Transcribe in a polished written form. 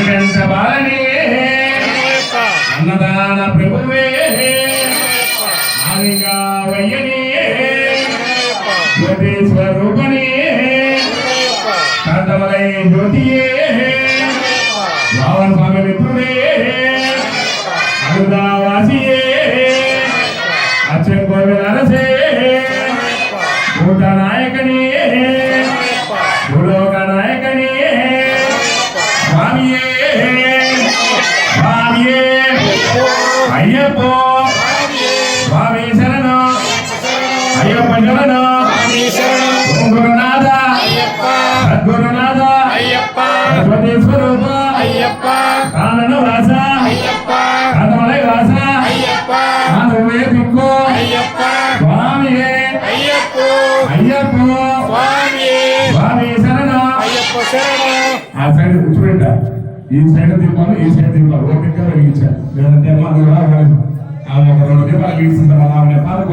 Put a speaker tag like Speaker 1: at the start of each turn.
Speaker 1: మణికంఠ బాలనే అన్నదాన ప్రభువే ఆదిగా వయ్యనే జ్యోతి స్వరూపనే కాంతమలై జ్యోతియే రావణ స్వామి మిత్రుడే అరుదావాసియే అచ్చం కోవిల అరసే భూత నాయకనే భూలోక నాయకనే స్వామియే స్వామియే అయ్యప్పో స్వామి శరణు అయ్యప్ప శరణు గురునాథ సద్గురునాథ సరస్వతి స్వరూప కానన వాస కాంతమలై వాస ఆంధ్రమే దిక్కు స్వామియే అయ్యప్పో స్వామి శరణు ఆ సైడ్ కూర్చోబెట్ట ఈ సైడ్ దీపాలు ఈ సైడ్ దీపాలు ఓపిక వెలిగించారు లేదంటే అమ్మ నువ్వు రావాలి ఆ ఒక 2 దీపాలు వెలిగిస్తుంది ఆమె పాలకు